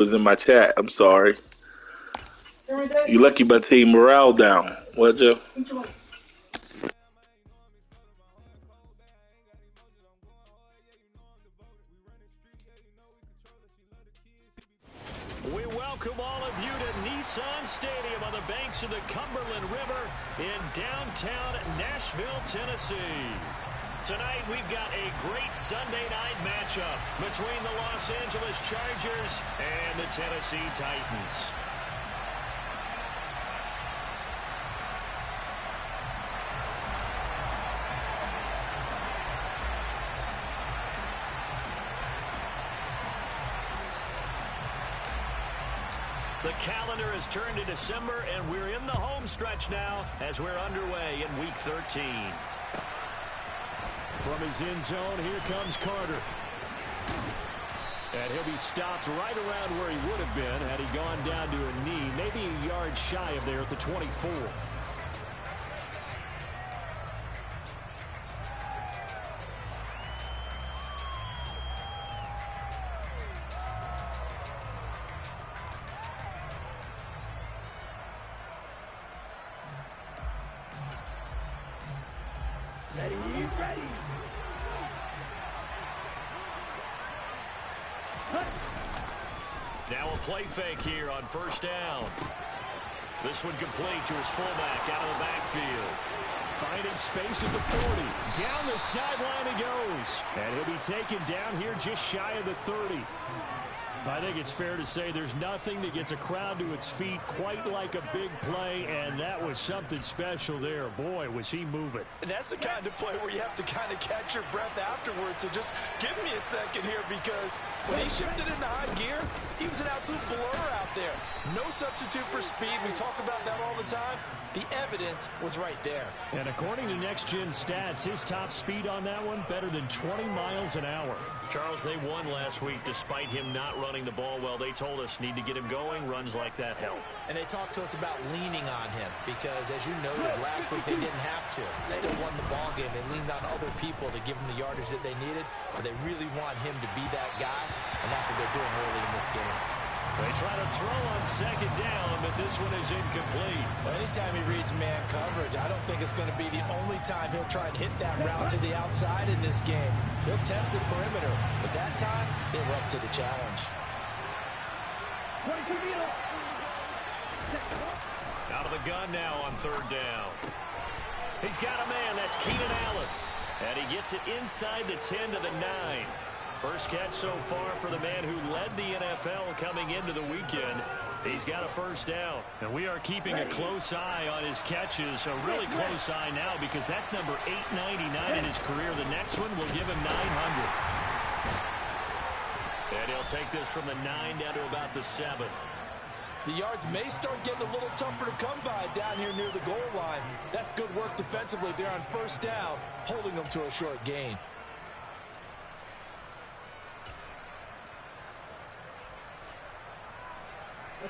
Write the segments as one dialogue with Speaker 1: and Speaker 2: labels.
Speaker 1: Was in my chat. I'm sorry. You lucky my team morale down. What, Joe?
Speaker 2: We welcome all of you to Nissan Stadium on the banks of the Cumberland River in downtown Nashville, Tennessee. Tonight we've got a great Sunday night matchup between the Los Angeles Chargers and the Tennessee Titans. The calendar has turned to December, and we're in the home stretch now as we're underway in Week 13. From his end zone, here comes Carter. And he'll be stopped right around where he would have been had he gone down to a knee, maybe a yard shy of there at the 24.
Speaker 3: Ready.
Speaker 2: Now a play fake here on first down. This one complete to his fullback out of the backfield. Finding space at the 40. Down the sideline he goes. And he'll be taken down here just shy of the 30. I think it's fair to say there's nothing that gets a crowd to its feet quite like a big play, and that was something special there. Boy, was he moving.
Speaker 3: And that's the kind of play where you have to kind of catch your breath afterwards. So just give me a second here, because when he shifted into high gear, he was an absolute blur out there. No substitute for speed. We talk about that all the time. The evidence was right there.
Speaker 2: And according to Next Gen Stats, his top speed on that one, better than 20 miles an hour. Charles, they won last week despite him not running the ball well. They told us need to get him going. Runs like that help.
Speaker 4: And they talked to us about leaning on him because, as you noted, last week they didn't have to. Still won the ball game. They leaned on other people to give them the yardage that they needed, but they really want him to be that guy, and that's what they're doing early in this game.
Speaker 2: They try to throw on second down, but this one is incomplete.
Speaker 4: Well, anytime he reads man coverage, I don't think it's going to be the only time he'll try and hit that route to the outside in this game. He'll test the perimeter, but that time, they were up to the challenge.
Speaker 2: Out of the gun now on third down. He's got a man. That's Keenan Allen. And he gets it inside the 10 to the 9. First catch so far for the man who led the NFL coming into the weekend. He's got a first down. And we are keeping a close eye on his catches, a really close eye now, because that's number 899 in his career. The next one will give him 900. And he'll take this from the 9 down to about the 7.
Speaker 3: The yards may start getting a little tougher to come by down here near the goal line. That's good work defensively there on first down, holding them to a short gain.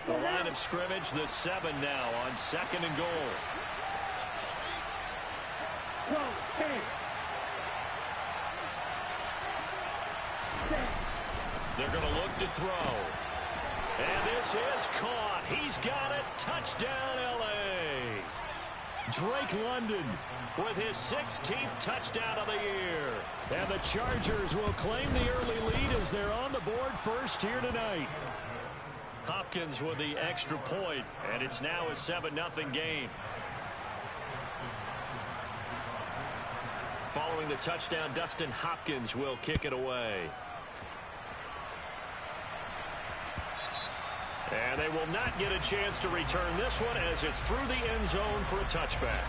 Speaker 2: The line of scrimmage, the 7 now on second and goal. They're going to look to throw. And this is caught. He's got it. Touchdown, L.A. Drake London with his 16th touchdown of the year. And the Chargers will claim the early lead as they're on the board first here tonight. Hopkins with the extra point, and it's now a 7-0 game. Following the touchdown, Dustin Hopkins will kick it away. And they will not get a chance to return this one as it's through the end zone for a touchback.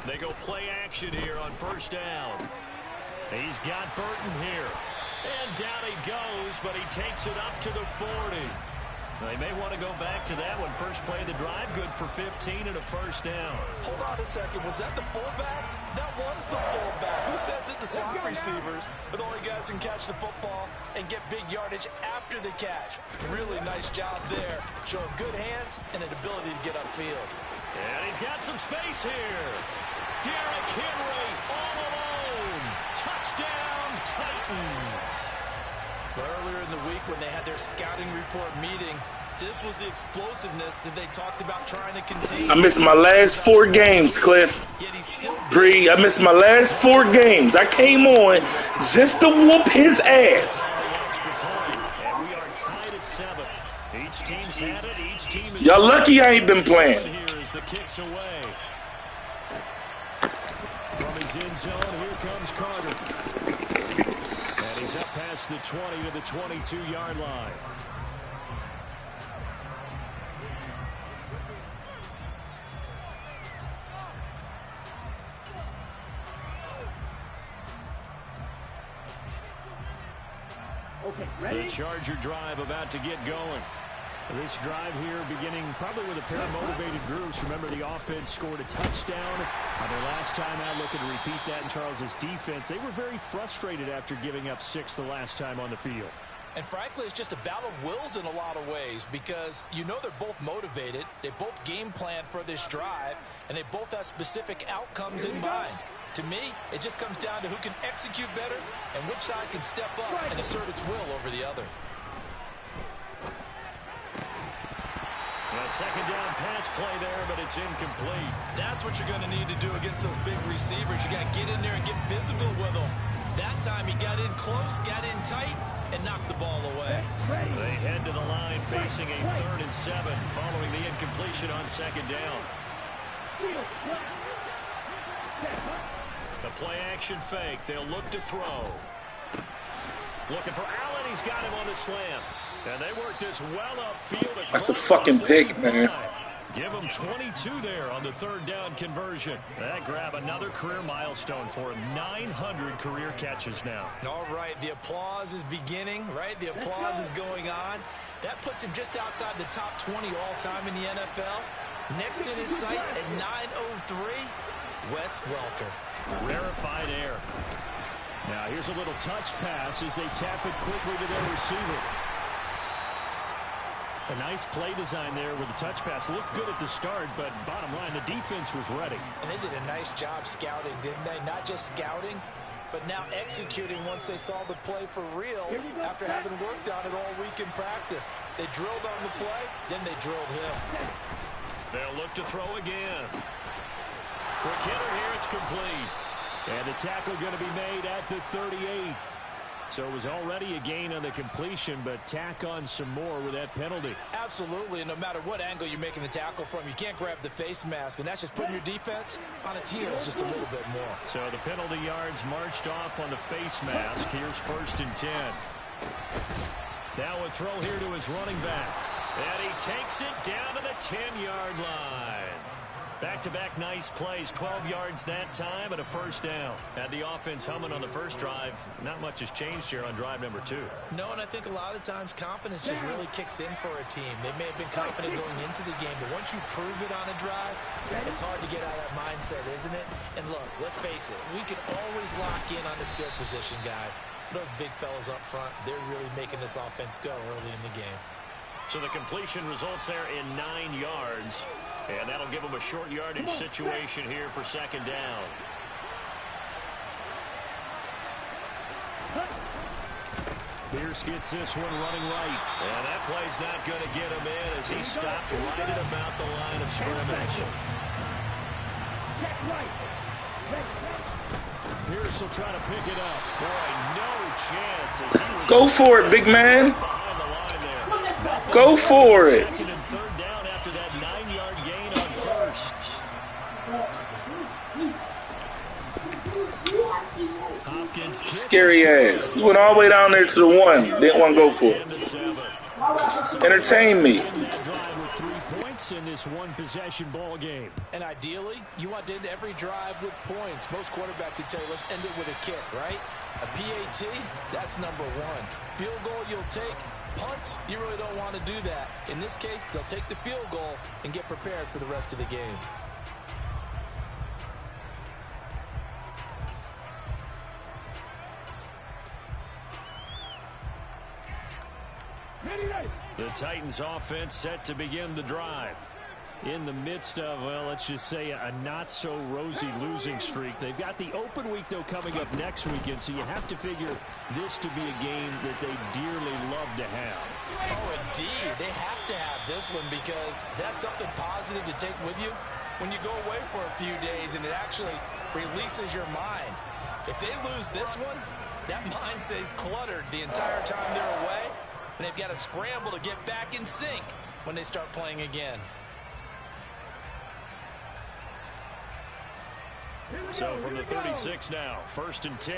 Speaker 2: They go play action here on first down. He's got Burton here. And down he goes, but he takes it up to the 40. They may want to go back to that one. First play of the drive, good for 15 and a first down.
Speaker 3: Hold on a second. Was that the fullback? That was the fullback. Who says it? The slot receivers are the only guys who can catch the football and get big yardage after the catch. Really nice job there. Showing good hands and an ability to get upfield.
Speaker 2: And he's got some space here. Derrick Henry all alone. Touchdown, Titans.
Speaker 3: Earlier in the week when they had their scouting report meeting, this was the explosiveness that they talked about trying to contain.
Speaker 1: I missed my last 4 games, Cliff. Bree, I missed my last 4 games. I came on just to whoop his ass.
Speaker 2: And we are tied at 7. Each team's had it. Each team is
Speaker 1: Y'all lucky I ain't been playing.
Speaker 2: Here as the kicks away. From his end zone, here comes Carter. And he's up past the 20 to the 22-yard line.
Speaker 5: Okay, ready?
Speaker 2: The Charger drive about to get going. This drive here beginning probably with a pair of motivated groups. Remember, the offense scored a touchdown on their last time out, looking to repeat that in Charles's defense. They were very frustrated after giving up 6 the last time on the field.
Speaker 3: And frankly, it's just a battle of wills in a lot of ways because you know they're both motivated, they both game plan for this drive, and they both have specific outcomes in mind. To me, it just comes down to who can execute better and which side can step up and assert its will over the other.
Speaker 2: A second down pass play there, but it's incomplete.
Speaker 3: That's what you're going to need to do against those big receivers. You got to get in there and get physical with them. That time he got in close, got in tight, and knocked the ball away.
Speaker 2: They head to the line facing a 3rd and 7 following the incompletion on second down. The play action fake. They'll look to throw. Looking for Allen. He's got him on the slam. And they work this well upfield.
Speaker 1: That's a fucking pick, man.
Speaker 2: Give him 22 there on the 3rd down conversion. That grab another career milestone for him. 900 career catches now.
Speaker 3: All right, the applause is beginning, right? The applause is going on. That puts him just outside the top 20 all-time in the NFL. Next in his sights at 903, Wes Welker.
Speaker 2: Rarefied air. Now here's a little touch pass as they tap it quickly to their receiver. A nice play design there with the touch pass. Looked good at the start, but bottom line, the defense was ready.
Speaker 3: And they did a nice job scouting, didn't they? Not just scouting, but now executing once they saw the play for real after having worked on it all week in practice. They drilled on the play, then they drilled him.
Speaker 2: They'll look to throw again. Quick hitter here, it's complete. And the tackle going to be made at the 38. So it was already a gain on the completion, but tack on some more with that penalty.
Speaker 3: Absolutely, and no matter what angle you're making the tackle from, you can't grab the face mask, and that's just putting your defense on its heels just a little bit more.
Speaker 2: So the penalty yards marched off on the face mask. Here's 1st and 10. Now a throw here to his running back. And he takes it down to the 10-yard line. Back-to-back nice plays, 12 yards that time and a 1st down. Had the offense humming on the first drive. Not much has changed here on drive number 2.
Speaker 3: No, and I think a lot of times confidence just really kicks in for a team. They may have been confident going into the game, but once you prove it on a drive, it's hard to get out of that mindset, isn't it? And look, let's face it, we can always lock in on the skill position, guys. Those big fellas up front, they're really making this offense go early in the game.
Speaker 2: So the completion results there in 9 yards. And that'll give them a short yardage situation here for 2nd down. Pierce gets this one running right. And that play's not going to get him in as he stopped right at about the line of scrimmage. Pierce will try to pick it up. Boy, no chance as he was...
Speaker 1: Go for it, big man. Go for it.
Speaker 2: 2nd and 3rd down after that 9-yard gain on 1st. Hopkins
Speaker 1: Scary ass. He went all the way down there to the 1. Didn't want to go for it. Entertain me.
Speaker 2: That drive with 3 points in this one-possession ball game.
Speaker 3: And ideally, you want to end every drive with points. Most quarterbacks would tell you, let's end it with a kick, right? A PAT, that's number 1. Field goal you'll take,
Speaker 4: punts, you really don't want to do that. In this case, they'll take the field goal and get prepared for the rest of the game.
Speaker 2: The Titans offense set to begin the drive. In the midst of, well, let's just say a not-so-rosy losing streak. They've got the open week, though, coming up next weekend, so you have to figure this to be a game that they dearly love to have.
Speaker 4: Oh, indeed. They have to have this one because that's something positive to take with you when you go away for a few days, and it actually releases your mind. If they lose this one, that mind stays cluttered the entire time they're away, and they've got to scramble to get back in sync when they start playing again.
Speaker 2: So from the 36 now, 1st and 10.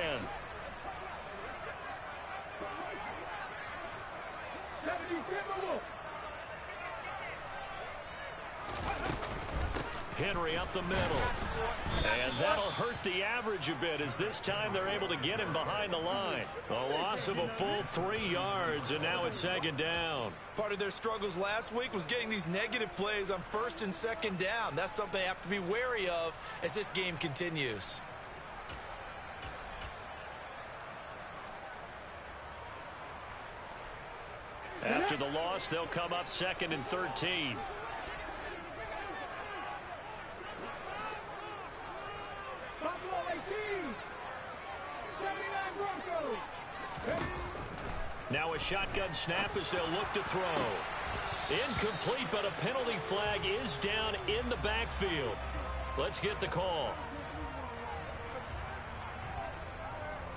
Speaker 2: Henry up the middle. And that'll hurt the average a bit as this time they're able to get him behind the line. A loss of a full 3 yards, and now it's 2nd down.
Speaker 4: Part of their struggles last week was getting these negative plays on 1st and 2nd down. That's something they have to be wary of as this game continues.
Speaker 2: After the loss, they'll come up 2nd and 13. Now a shotgun snap as they'll look to throw. Incomplete, but a penalty flag is down in the backfield. Let's get the call.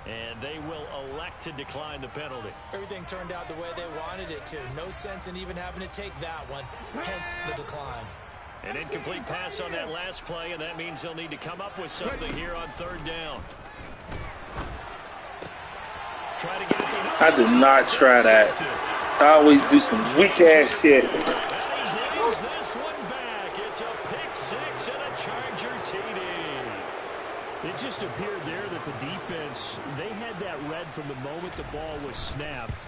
Speaker 2: And they will elect to decline the penalty.
Speaker 4: Everything turned out the way they wanted it to. No sense in even having to take that one, hence the decline.
Speaker 2: An incomplete pass on that last play, and that means they'll need to come up with something here on 3rd down. Try to get it to
Speaker 1: I did not try that. I always do some weak-ass shit.
Speaker 2: And he brings this one back. It's a pick 6 and a Charger TD. It just appeared there that the defense, they had that read from the moment the ball was snapped.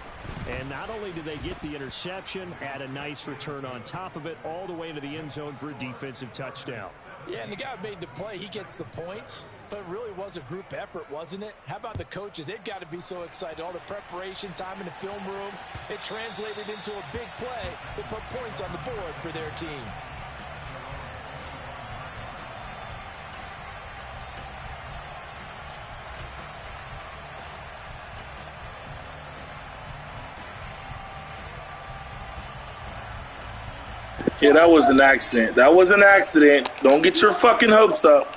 Speaker 2: And not only did they get the interception, had a nice return on top of it, all the way into the end zone for a defensive touchdown.
Speaker 4: Yeah, and the guy made the play. He gets the points, but it really was a group effort, wasn't it? How about the coaches? They've got to be so excited. All the preparation time in the film room, it translated into a big play that put points on the board for their team.
Speaker 1: Yeah, that was an accident. That was an accident. Don't get your fucking hopes up.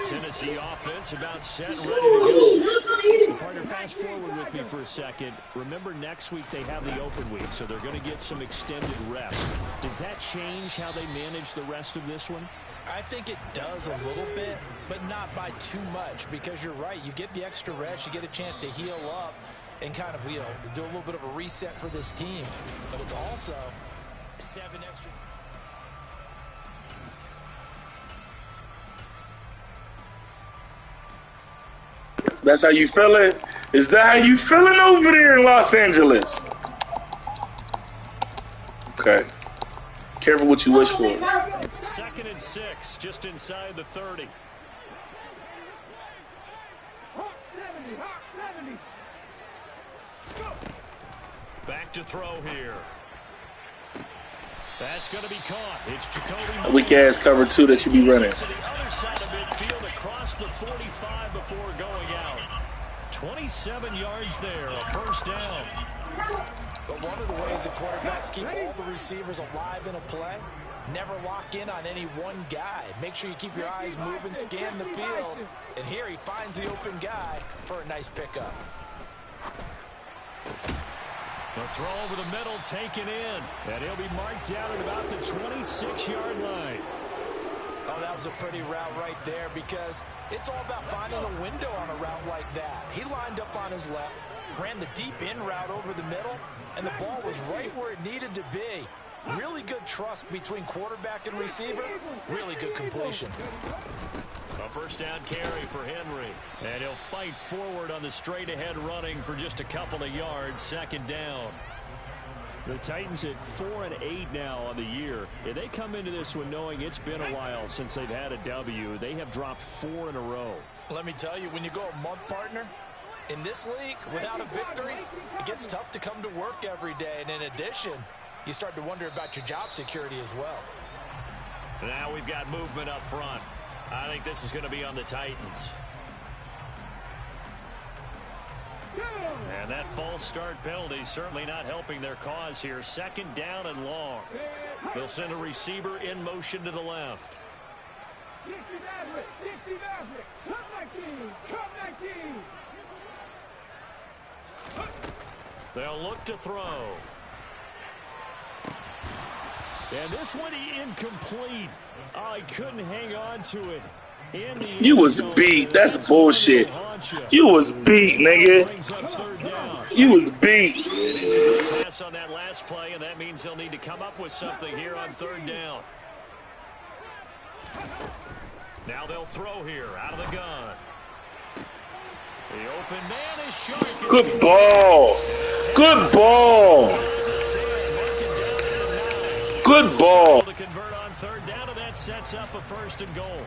Speaker 2: Tennessee offense about set, ready to go. Partner, fast forward with me for a second. Remember, next week they have the open week, so they're going to get some extended rest. Does that change how they manage the rest of this one?
Speaker 4: I think it does a little bit, but not by too much, because you're right. You get the extra rest, you get a chance to heal up and kind of, do a little bit of a reset for this team. But it's also 7 extra.
Speaker 1: That's how you feeling? Is that how you feeling over there in Los Angeles? Okay. Careful what you wish for.
Speaker 2: 2nd and 6, just inside the 30. Back to throw here. That's going to be caught. It's Jacoby.
Speaker 1: Weak ass cover 2 that you be running.
Speaker 2: To the other side of midfield across the 45 before going out. 27 yards there, a 1st down.
Speaker 4: But one of the ways that quarterbacks keep all the receivers alive in a play, never lock in on any one guy. Make sure you keep your eyes moving, scan the field. And here he finds the open guy for a nice pickup.
Speaker 2: The throw over the middle taken in. And he'll be marked down at about the 26-yard line.
Speaker 4: Oh, that was a pretty route right there because it's all about finding a window on a route like that. He lined up on his left, ran the deep in route over the middle, and the ball was right where it needed to be. Really good trust between quarterback and receiver. Really good completion.
Speaker 2: A first down carry for Henry. And he'll fight forward on the straight-ahead running for just a couple of yards. Second down. The Titans at 4-8 now on the year. And they come into this one knowing it's been a while since they've had a W. They have dropped 4 in a row.
Speaker 4: Let me tell you, when you go a month, partner, in this league, without a victory, it gets tough to come to work every day. And in addition, you start to wonder about your job security as well.
Speaker 2: Now we've got movement up front. I think this is going to be on the Titans. And that false start penalty certainly not helping their cause here. Second down and long. They'll send a receiver in motion to the left. They'll look to throw. And this one incomplete. Oh, he couldn't hang on to it.
Speaker 1: You was beat. That's bullshit. You was beat, nigga. You was beat.
Speaker 2: Pass on that last play, and that means they'll need to come up with something here on third down. Now they'll throw here out of the gun. The open man is short.
Speaker 1: Good ball. Good ball. Good ball.
Speaker 2: To convert on third down, and that sets up a first and goal.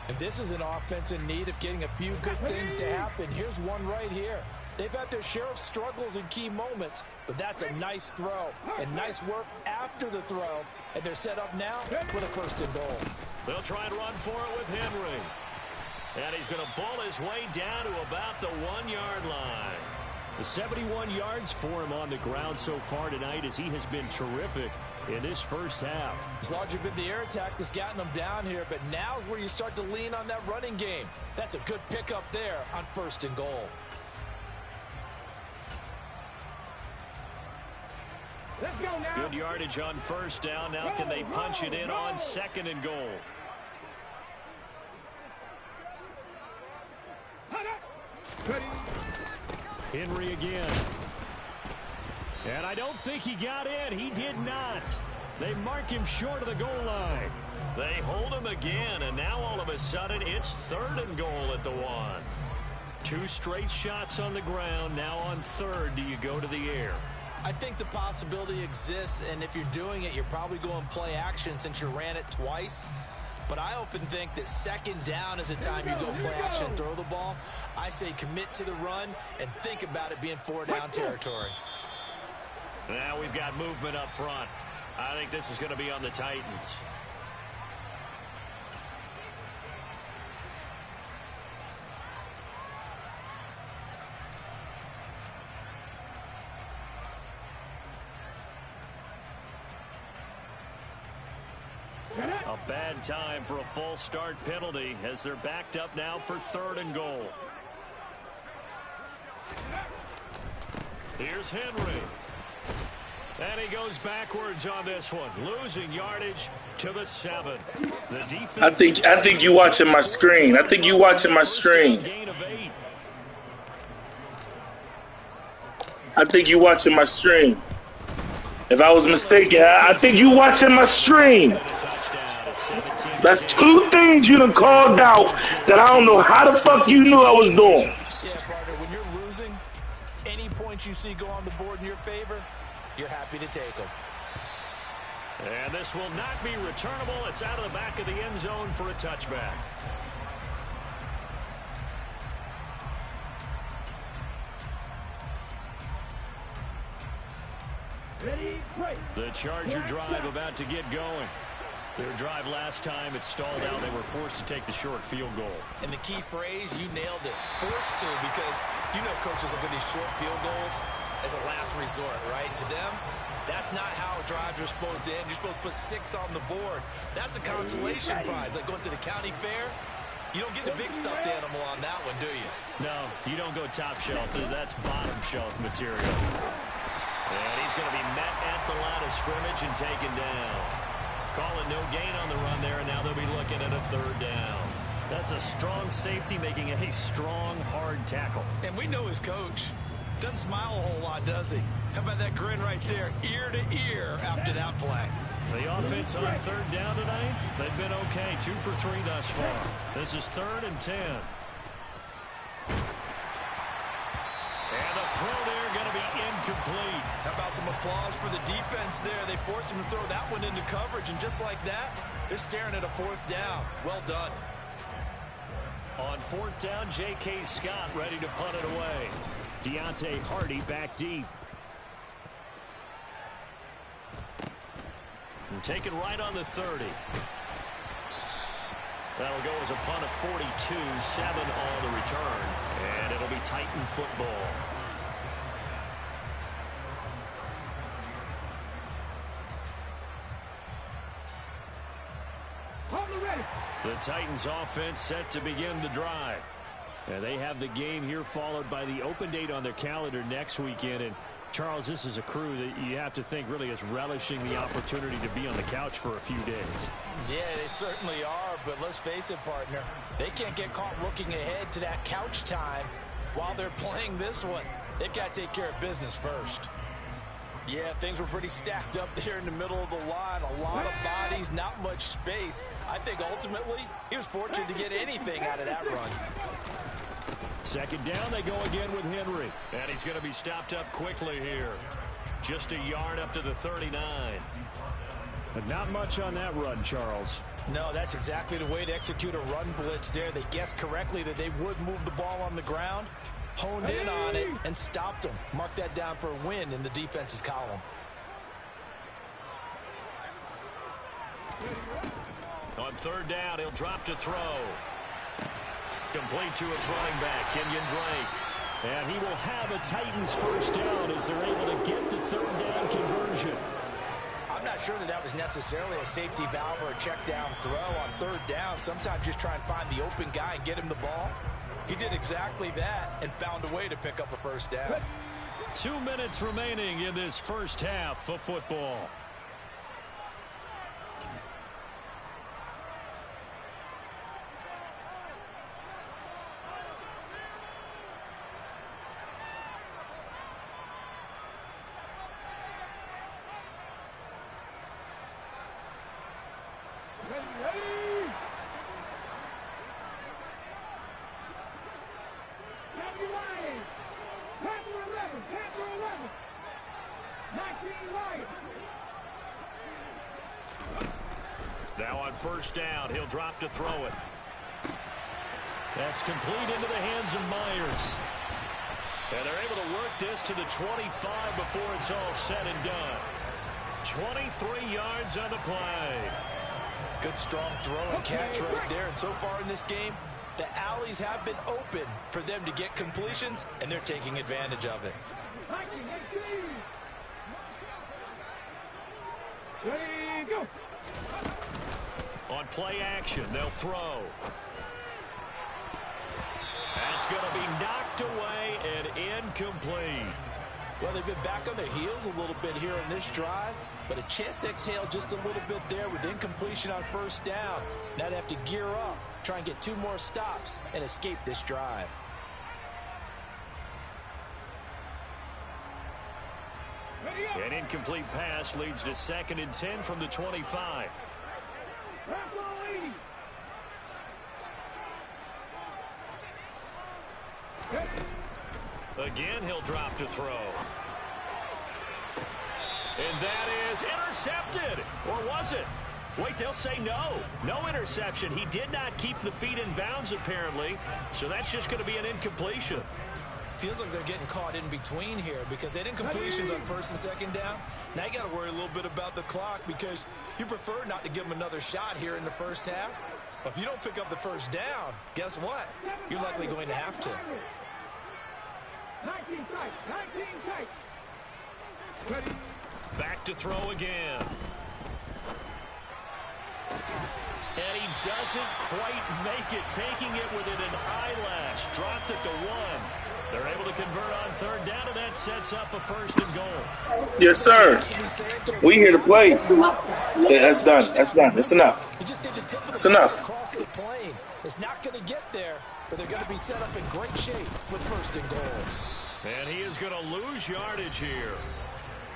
Speaker 4: And this is an offense in need of getting a few good things to happen. Here's one right here. They've had their share of struggles in key moments, but that's a nice throw and nice work after the throw. And they're set up now with a first and goal.
Speaker 2: They'll try and run for it with Henry. And he's going to bull his way down to about the 1-yard line. The 71 yards for him on the ground so far tonight as he has been terrific in this first half.
Speaker 4: It's largely been the air attack that's gotten them down here, but now is where you start to lean on that running game. That's a good pickup there on first and goal.
Speaker 5: Let's go now.
Speaker 2: Good yardage on first down. Now can they punch it in on second and goal? Henry again. And I don't think he got in. He did not. They mark him short of the goal line. They hold him again, and now all of a sudden it's third and goal at the 1. 2 straight shots on the ground. Now on third, do you go to the air?
Speaker 4: I think the possibility exists, and if you're doing it, you're probably going play action since you ran it twice. But I often think that second down is a time you go play action and throw the ball. I say commit to the run and think about it being 4-down territory.
Speaker 2: Now we've got movement up front. I think this is going to be on the Titans. A bad time for a false start penalty as they're backed up now for third and goal. Here's Henry. And he goes backwards on this one, losing yardage to the 7. The defense
Speaker 1: I think you watching my screen. I think you watching my screen. I think you watching my stream. If I was mistaken, I think you watching my stream. That's 2 things you done called out that I don't know how the fuck you knew I was doing.
Speaker 4: Yeah, partner, when you're losing, any points you see go on the board in your favor, you're happy to take them.
Speaker 2: And this will not be returnable. It's out of the back of the end zone for a touchback.
Speaker 5: Ready, play.
Speaker 2: The Charger drive about to get going. Their drive last time, it stalled out. They were forced to take the short field goal.
Speaker 4: And the key phrase, you nailed it. Forced to, because you know coaches look at these short field goals as a last resort, right? To them, that's not how drives are supposed to end. You're supposed to put 6 on the board. That's a consolation prize, like going to the county fair. You don't get the big stuffed animal on that one, do you?
Speaker 2: No, you don't go top shelf. That's bottom shelf material. And he's going to be met at the line of scrimmage and taken down. Calling no gain on the run there, and now they'll be looking at a third down. That's a strong safety making a strong, hard tackle.
Speaker 4: And we know his coach.
Speaker 3: Doesn't smile a whole lot, does he? How about that grin right there, ear to ear after that play?
Speaker 2: The offense on third down tonight, they've been okay. 2 for 3 thus far. This is 3rd and 10. And the throw there going to be incomplete.
Speaker 3: How about some applause for the defense there? They forced him to throw that one into coverage, and just like that, they're staring at a 4th down. Well done.
Speaker 2: On 4th down, J.K. Scott ready to punt it away. Deontay Hardy back deep. And taken right on the 30. That'll go as a punt of 42, 7 on the return. And it'll be Titan football. The Titans offense set to begin the drive. And they have the game here followed by the open date on their calendar next weekend. And Charles, this is a crew that you have to think really is relishing the opportunity to be on the couch for a few days.
Speaker 4: Yeah, they certainly are, but let's face it, partner. They can't get caught looking ahead to that couch time while they're playing this one. They've got to take care of business first. Yeah, things were pretty stacked up there in the middle of the line. A lot of bodies, not much space. I think ultimately he was fortunate to get anything out of that run.
Speaker 2: 2nd down, they go again with Henry. And he's going to be stopped up quickly here. Just a yard up to the 39. But not much on that run, Charles.
Speaker 4: No, that's exactly the way to execute a run blitz there. They guessed correctly that they would move the ball on the ground, honed in on it, and stopped them. Mark that down for a win in the defense's column.
Speaker 2: On 3rd down, he'll drop to throw. Complete to his running back, Kenyon Drake. And he will have a Titans 1st down as they're able to get the 3rd down conversion.
Speaker 4: I'm not sure that that was necessarily a safety valve or a check down throw on 3rd down. Sometimes just try and find the open guy and get him the ball. He did exactly that and found a way to pick up a 1st down.
Speaker 2: 2 minutes remaining in this 1st half of football. Now on 1st down, he'll drop to throw it. That's complete into the hands of Myers. And they're able to work this to the 25 before it's all said and done. 23 yards on the play.
Speaker 4: Good strong throw and catch right there. And so far in this game, the alleys have been open for them to get completions, and they're taking advantage of it.
Speaker 5: Ready, go.
Speaker 2: On play action, they'll throw. That's going to be knocked away and incomplete.
Speaker 4: Well, they've been back on their heels a little bit here in this drive, but a chance to exhale just a little bit there with incompletion on 1st down. Now they have to gear up, try and get 2 more stops, and escape this drive.
Speaker 2: An incomplete pass leads to 2nd and 10 from the 25. Again, he'll drop to throw. And that is intercepted. Or was it? Wait, they'll say no. No interception. He did not keep the feet in bounds, apparently. So that's just going to be an incompletion.
Speaker 4: Feels like they're getting caught in between here because they had incompletions on 1st and 2nd down. Now you got to worry a little bit about the clock because you prefer not to give them another shot here in the 1st half. But if you don't pick up the 1st down, guess what? You're likely going to have to.
Speaker 5: 19 tight, 19 tight. Ready.
Speaker 2: Back to throw again. And he doesn't quite make it, taking it within an eyelash. Dropped it to 1. They're able to convert on 3rd down, and that sets up a 1st and goal.
Speaker 1: Yes, sir. We here to play. Yeah, that's done. That's done. That's enough. That's enough.
Speaker 4: Across the plane. It's not going to get there, but they're going to be set up in great shape with 1st and goal.
Speaker 2: And he is going to lose yardage here.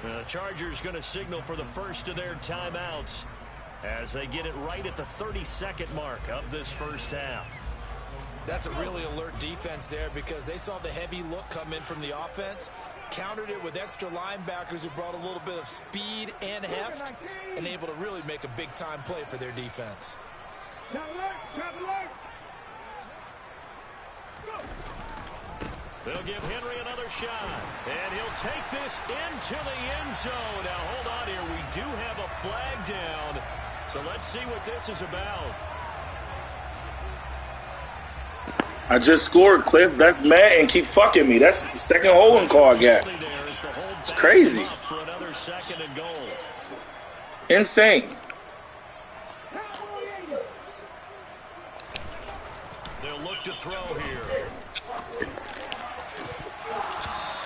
Speaker 2: The Chargers going to signal for the first of their timeouts as they get it right at the 32nd mark of this first half.
Speaker 4: That's a really alert defense there because they saw the heavy look come in from the offense, countered it with extra linebackers who brought a little bit of speed and heft, and able to really make a big-time play for their defense.
Speaker 2: They'll give Henry another shot, and he'll take this into the end zone. Now, hold on here. We do have a flag down, so let's see what this is about.
Speaker 1: I just scored, Cliff. That's Madden. Keep fucking me. That's the second holding call I got. It's crazy.
Speaker 2: For another second and goal.
Speaker 1: Insane.
Speaker 2: They'll look to throw here.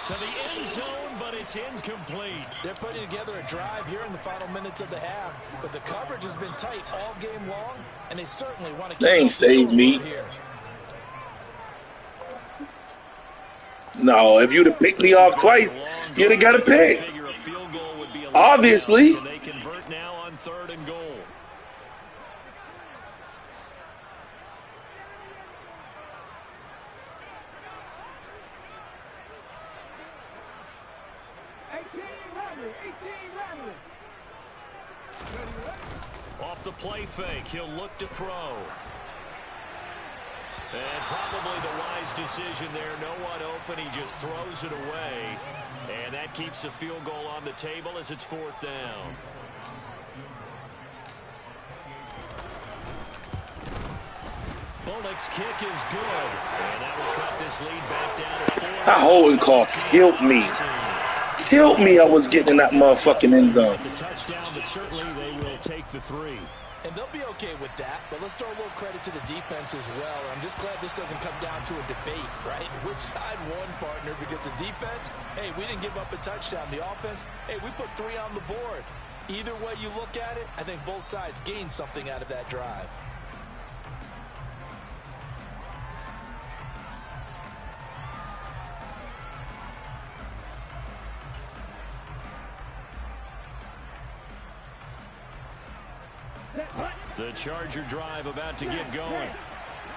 Speaker 2: To the end zone, but it's incomplete.
Speaker 4: They're putting together a drive here in the final minutes of the half, but the coverage has been tight all game long, and they certainly want to keep
Speaker 1: They ain't saved me.
Speaker 4: Here.
Speaker 1: No, if you'd have picked me off twice, you'd have got a pick. Obviously.
Speaker 2: They convert now on 3rd and goal. Off the play fake, he'll look to throw. And probably the wise decision there. No one open. He just throws it away. And that keeps the field goal on the table as it's 4th down. Bullock's kick is good. And that will cut this lead back down to 4.
Speaker 1: That holding call killed me. Killed me. I was getting in that motherfucking end zone.
Speaker 2: The touchdown, but certainly they will take the 3.
Speaker 4: And they'll be okay with that, but let's throw a little credit to the defense as well. I'm just glad this doesn't come down to a debate, right? Which side won, partner? Because the defense, hey, we didn't give up a touchdown. The offense, hey, we put 3 on the board. Either way you look at it, I think both sides gained something out of that drive.
Speaker 2: The Charger drive about to get going.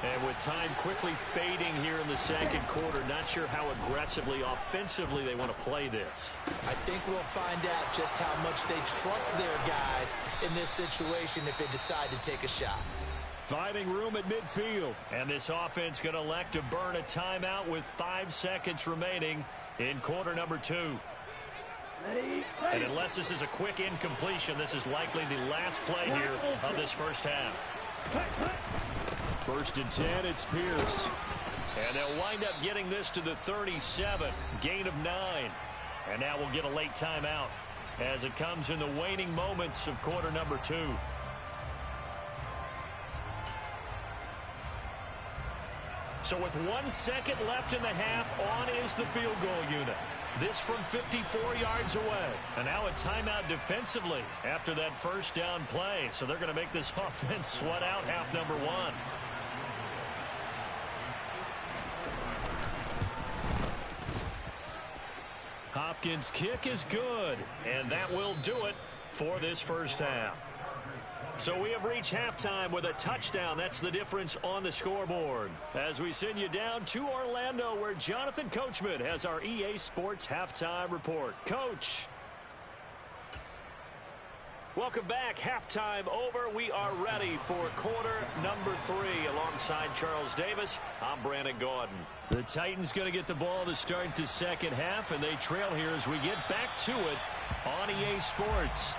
Speaker 2: And with time quickly fading here in the second quarter, not sure how aggressively, offensively they want to play this.
Speaker 4: I think we'll find out just how much they trust their guys in this situation if they decide to take a shot.
Speaker 2: Finding room at midfield. And this offense going to elect to burn a timeout with 5 seconds remaining in quarter number 2. And unless this is a quick incompletion, this is likely the last play here of this first half. 1st and 10, it's Pierce. And they'll wind up getting this to the 37. Gain of 9. And now we'll get a late timeout as it comes in the waning moments of quarter number 2. So with 1 second left in the half, on is the field goal unit. This from 54 yards away. And now a timeout defensively after that first down play. So they're going to make this offense sweat out half number 1. Hopkins' kick is good. And that will do it for this first half. So we have reached halftime with a touchdown. That's the difference on the scoreboard. As we send you down to Orlando, where Jonathan Coachman has our EA Sports halftime report. Coach. Welcome back. Halftime over. We are ready for quarter number 3 alongside Charles Davis. I'm Brandon Gordon. The Titans going to get the ball to start the second half, and they trail here as we get back to it on EA Sports.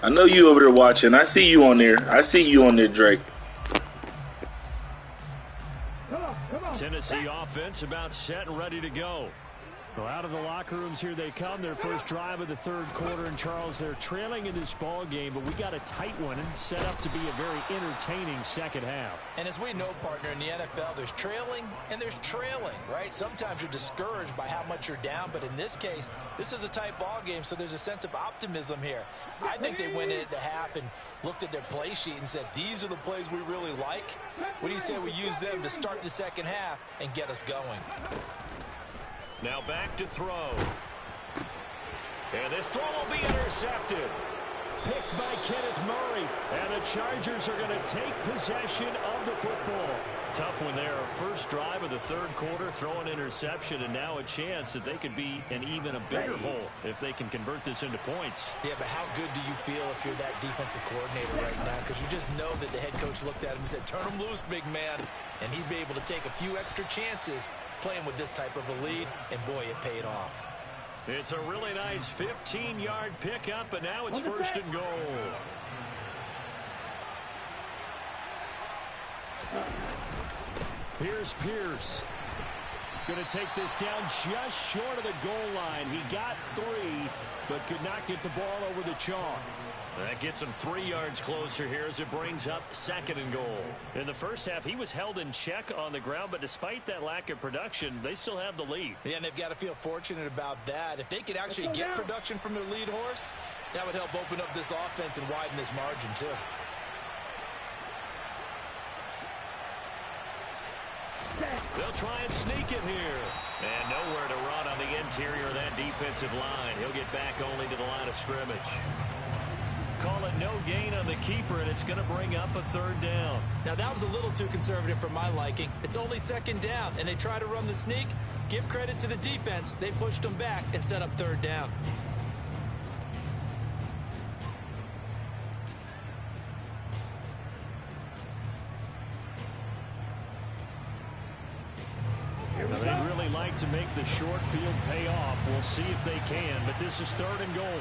Speaker 1: I know you over there watching. I see you on there. I see you on there, Drake.
Speaker 2: Tennessee offense about set and ready to go. Well, out of the locker rooms here they come. Their first drive of the third quarter. And, Charles, they're trailing in this ball game, but we got a tight one and set up to be a very entertaining second half.
Speaker 4: And as we know, partner, in the NFL, there's trailing and there's trailing, right? Sometimes you're discouraged by how much you're down, but in this case, this is a tight ball game, so there's a sense of optimism here. I think they went into half and looked at their play sheet and said, these are the plays we really like. What do you say we use them to start the second half and get us going?
Speaker 2: Now back to throw. And this throw will be intercepted. Picked by Kenneth Murray. And the Chargers are going to take possession of the football. Tough one there. First drive of the third quarter, throw an interception, and now a chance that they could be in even a bigger hole if they can convert this into points.
Speaker 4: Yeah, but how good do you feel if you're that defensive coordinator right now? Because you just know that the head coach looked at him and said, turn him loose, big man. And he'd be able to take a few extra chances playing with this type of a lead, and boy, it paid off.
Speaker 2: It's a really nice 15-yard pickup, and now it's first and goal. Here's Pierce. Going to take this down just short of the goal line. He got 3, but could not get the ball over the chalk. That gets him 3 yards closer here as it brings up second and goal. In the first half, he was held in check on the ground, but despite that lack of production, they still have the lead.
Speaker 4: Yeah, and they've got to feel fortunate about that. If they could actually get production from their lead horse, that would help open up this offense and widen this margin too.
Speaker 2: They'll try and sneak it here. And nowhere to run on the interior of that defensive line. He'll get back only to the line of scrimmage. Call it no gain on the keeper, and it's going to bring up a third down.
Speaker 4: Now, that was a little too conservative for my liking. It's only second down, and they try to run the sneak. Give credit to the defense. They pushed them back and set up third down.
Speaker 2: They'd really like to make the short field pay off. We'll see if they can, but this is third and goal.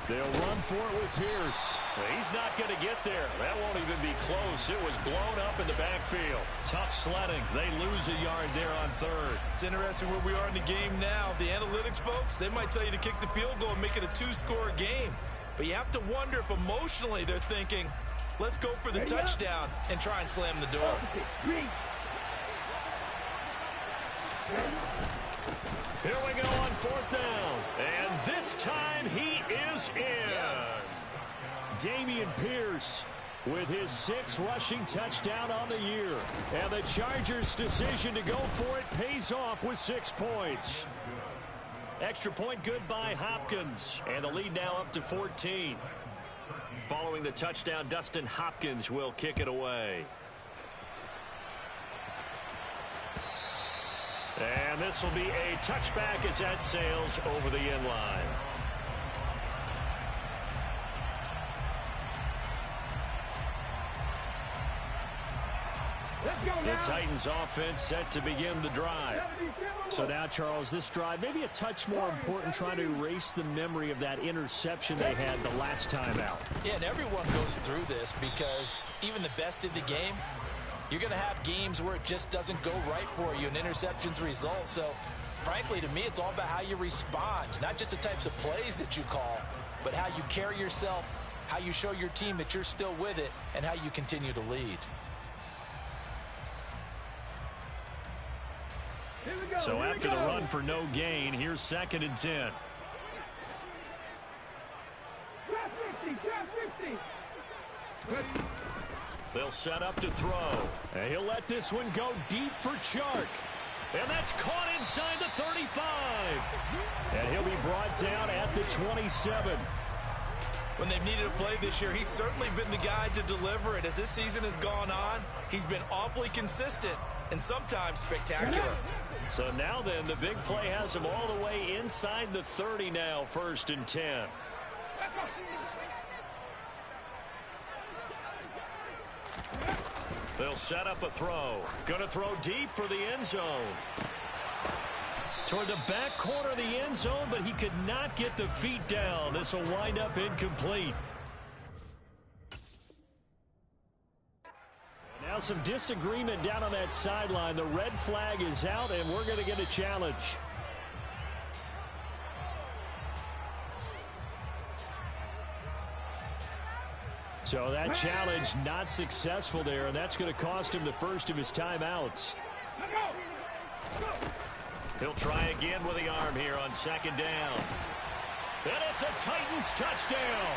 Speaker 2: They'll run for it with Pierce. He's not going to get there. That won't even be close. It was blown up in the backfield. Tough sledding. They lose a yard there on third.
Speaker 3: It's interesting where we are in the game now. The analytics folks, they might tell you to kick the field goal and make it a 2-score game. But you have to wonder if emotionally they're thinking, let's go for the touchdown and try and slam the door.
Speaker 2: Here we go on fourth down. And this time he is in.
Speaker 3: Yes.
Speaker 2: Dameon Pierce with his 6th rushing touchdown on the year. And the Chargers' decision to go for it pays off with 6 points. Extra point good by Hopkins. And the lead now up to 14. Following the touchdown, Dustin Hopkins will kick it away. And this will be a touchback as that sails over the end line. The Titans offense set to begin the drive. So now, Charles, this drive maybe a touch more important, trying to erase the memory of that interception they had the last time out.
Speaker 4: Yeah, and everyone goes through this because even the best in the game, you're going to have games where it just doesn't go right for you and interceptions result. So, frankly, to me, it's all about how you respond, not just the types of plays that you call, but how you carry yourself, how you show your team that you're still with it, and how you continue to lead.
Speaker 2: So after the run for no gain, here's 2nd and 10. They'll set up to throw. And he'll let this one go deep for Chark. And that's caught inside the 35. And he'll be brought down at the 27.
Speaker 3: When they've needed a play this year, he's certainly been the guy to deliver it. As this season has gone on, he's been awfully consistent and sometimes spectacular.
Speaker 2: So now then, the big play has him all the way inside the 30 now, 1st and 10. They'll set up a throw. Going to throw deep for the end zone. Toward the back corner of the end zone, but he could not get the feet down. This will wind up incomplete. Now Now some disagreement down on that sideline. The red flag is out, and we're going to get a challenge. So that challenge not successful there, and that's going to cost him the first of his timeouts. He'll try again with the arm here on second down. And it's a Titans touchdown.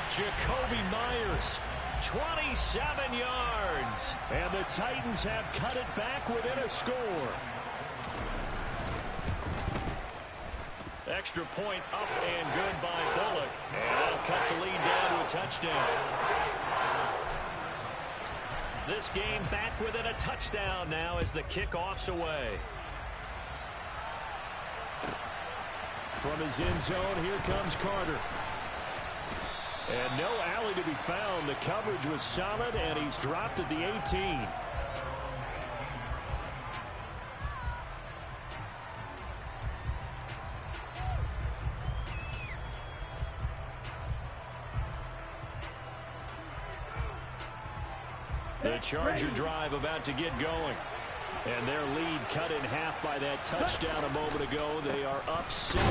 Speaker 2: Jacoby Myers, 27 yards. And the Titans have cut it back within a score. Extra point up and good by Bullock. And that'll cut the lead down to a touchdown. This game back within a touchdown now as the kickoff's away. From his end zone, here comes Carter. And no alley to be found. The coverage was solid, and he's dropped at the 18. The Charger drive about to get going. And their lead cut in half by that touchdown a moment ago. They are up 7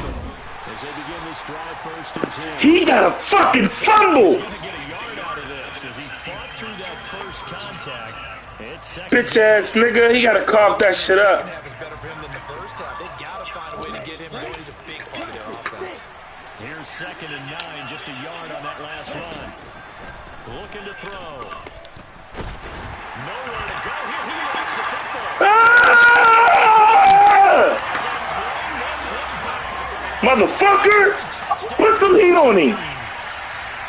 Speaker 2: as they begin this drive, 1st and 10.
Speaker 1: He got a fucking fumble.
Speaker 2: He's going to get a yard out of this as he fought through that first contact.
Speaker 1: Bitch ass nigga, he got to cough that shit up.
Speaker 4: The second half is better for him than the first half. They got to find a way to get him going. He's a big part of their offense.
Speaker 2: Here's 2nd and 9, just a yard on that last run. Looking to throw. Nowhere to go here. He lost the football.
Speaker 1: Motherfucker! Put some heat on him!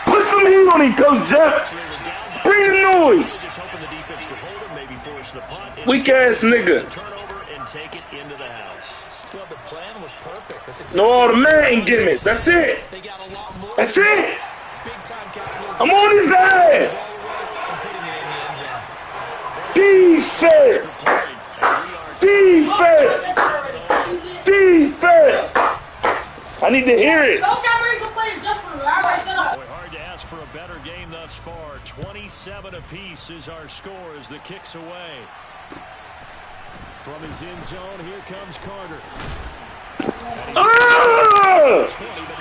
Speaker 1: Put some heat on him, Coach Jeff! Bring the noise! Weak ass nigga. No all the man gimmicks. That's it. That's it. I'm on his ass. Defense. Defense. Defense. I need to hear it.
Speaker 2: Hard to ask for a better game thus far. 27 apiece is our score as the kick's away. From his end zone, here comes Carter. 20, but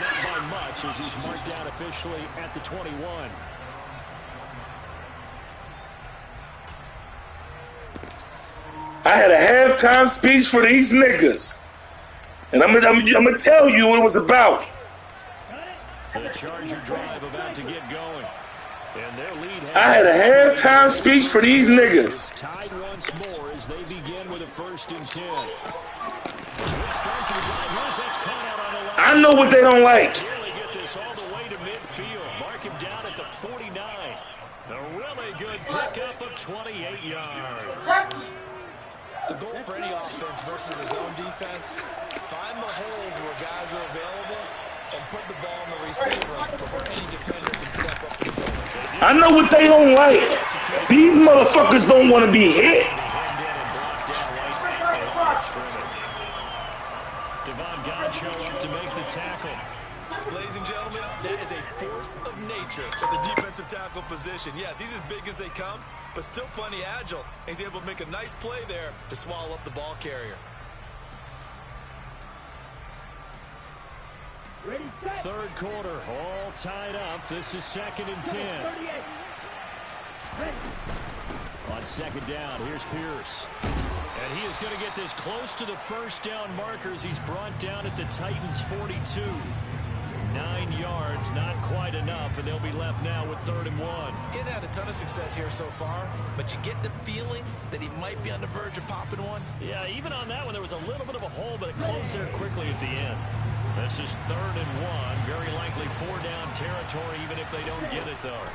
Speaker 2: not by much as he's marked down officially at the 21.
Speaker 1: I had a halftime speech for these niggas. And I'm gonna tell you what it was about.
Speaker 2: The Charger drive about to get going. And their lead
Speaker 1: I had a halftime speech for these niggas.
Speaker 2: Tied once more as they begin with a 1st and 10.
Speaker 1: I know what they don't like.
Speaker 2: Really get this all the way to midfield. Mark him down at the 49. A really good pickup of 28 yards.
Speaker 4: The goal for any offense versus his own defense, find the holes where guys are available and put the ball in the receiver before any defender can step up and fill it.
Speaker 1: I know what they don't like. These motherfuckers don't want to be hit.
Speaker 2: Devon Gaucho up to make the tackle.
Speaker 3: Ladies and gentlemen, that is a force of nature at the defensive tackle position. Yes, he's as big as they come, but still plenty agile. He's able to make a nice play there to swallow up the ball carrier.
Speaker 2: Third quarter, all tied up. This is 2nd and 10. On 2nd down, here's Pierce. And he is going to get this close to the first down markers. He's brought down at the Titans' 42. 9 yards, not quite enough, and they'll be left now with 3rd and 1.
Speaker 4: He's had a ton of success here so far, but you get the feeling that he might be on the verge of popping one.
Speaker 2: Yeah, even on that one, there was a little bit of a hole, but it closed there quickly at the end. This is 3rd and 1, very likely 4-down territory, even if they don't get it, though.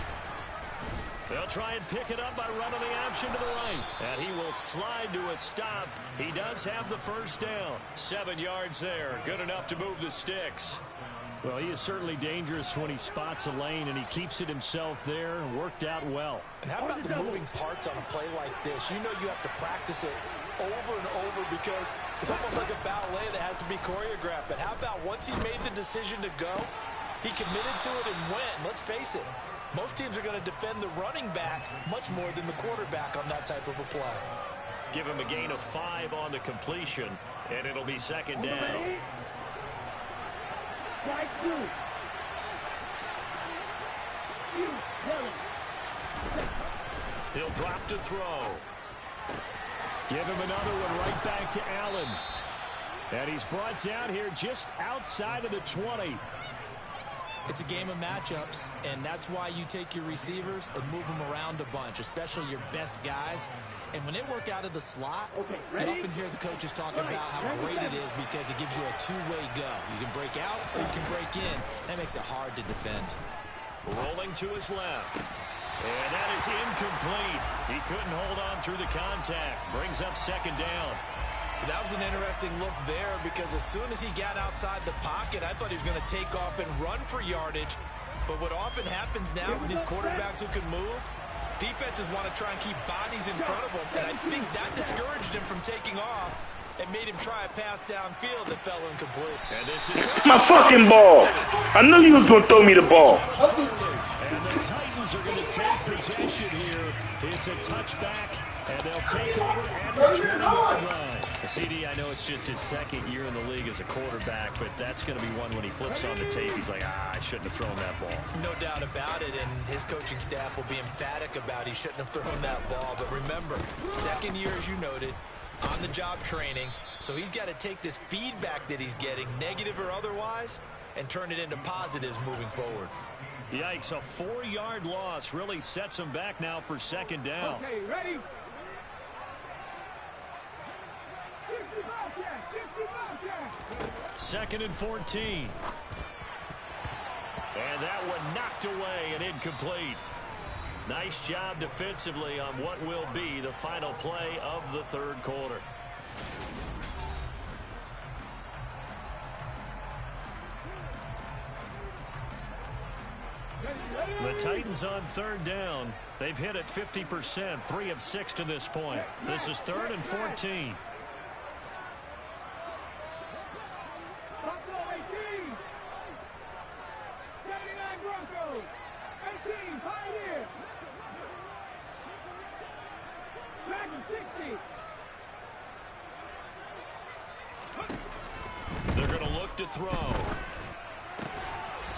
Speaker 2: They'll try and pick it up by running the option to the right. And he will slide to a stop. He does have the first down. 7 yards there. Good enough to move the sticks. Well, he is certainly dangerous when he spots a lane, and he keeps it himself there. Worked out well.
Speaker 3: And how about the moving parts on a play like this? You know you have to practice it over and over because it's almost like a ballet that has to be choreographed. But how about once he made the decision to go, he committed to it and went. Let's face it, Most teams are going to defend the running back much more than the quarterback on that type of a play.
Speaker 2: Give him a gain of 5 on the completion, and it'll be second down. He'll drop to throw. Give him another one right back to Allen. And he's brought down here just outside of the 20.
Speaker 4: It's a game of matchups, and that's why you take your receivers and move them around a bunch, especially your best guys. And when they work out of the slot, you often hear the coaches talk about how great it is because it gives you a two-way go. You can break out or you can break in. That makes it hard to defend.
Speaker 2: Rolling to his left. And that is incomplete. He couldn't hold on through the contact. Brings up second down.
Speaker 3: That was an interesting look there because as soon as he got outside the pocket, I thought he was going to take off and run for yardage. But what often happens now with these quarterbacks who can move, defenses want to try and keep bodies in front of them. And I think that discouraged him from taking off and made him try a pass downfield that fell incomplete.
Speaker 2: And this is
Speaker 1: My fucking ball. I knew you was going to throw me the ball.
Speaker 2: And the Titans are going to take possession here. It's a touchback, and they'll take over at the 20-yard line. CD, I know it's just his second year in the league as a quarterback, but that's going to be one when he flips on the tape. He's like, I shouldn't have thrown that ball.
Speaker 3: No doubt about it, and his coaching staff will be emphatic about he shouldn't have thrown that ball. But remember, second year, as you noted, on-the-job training, so he's got to take this feedback that he's getting, negative or otherwise, and turn it into positives moving forward.
Speaker 2: Yikes, a 4-yard loss really sets him back now for second down.
Speaker 5: Okay, ready?
Speaker 2: Second and 14. And that one knocked away and incomplete. Nice job defensively on what will be the final play of the third quarter. The Titans on third down. They've hit it 50%, 3 of 6 to this point. This is third and 14. They're going to look to throw.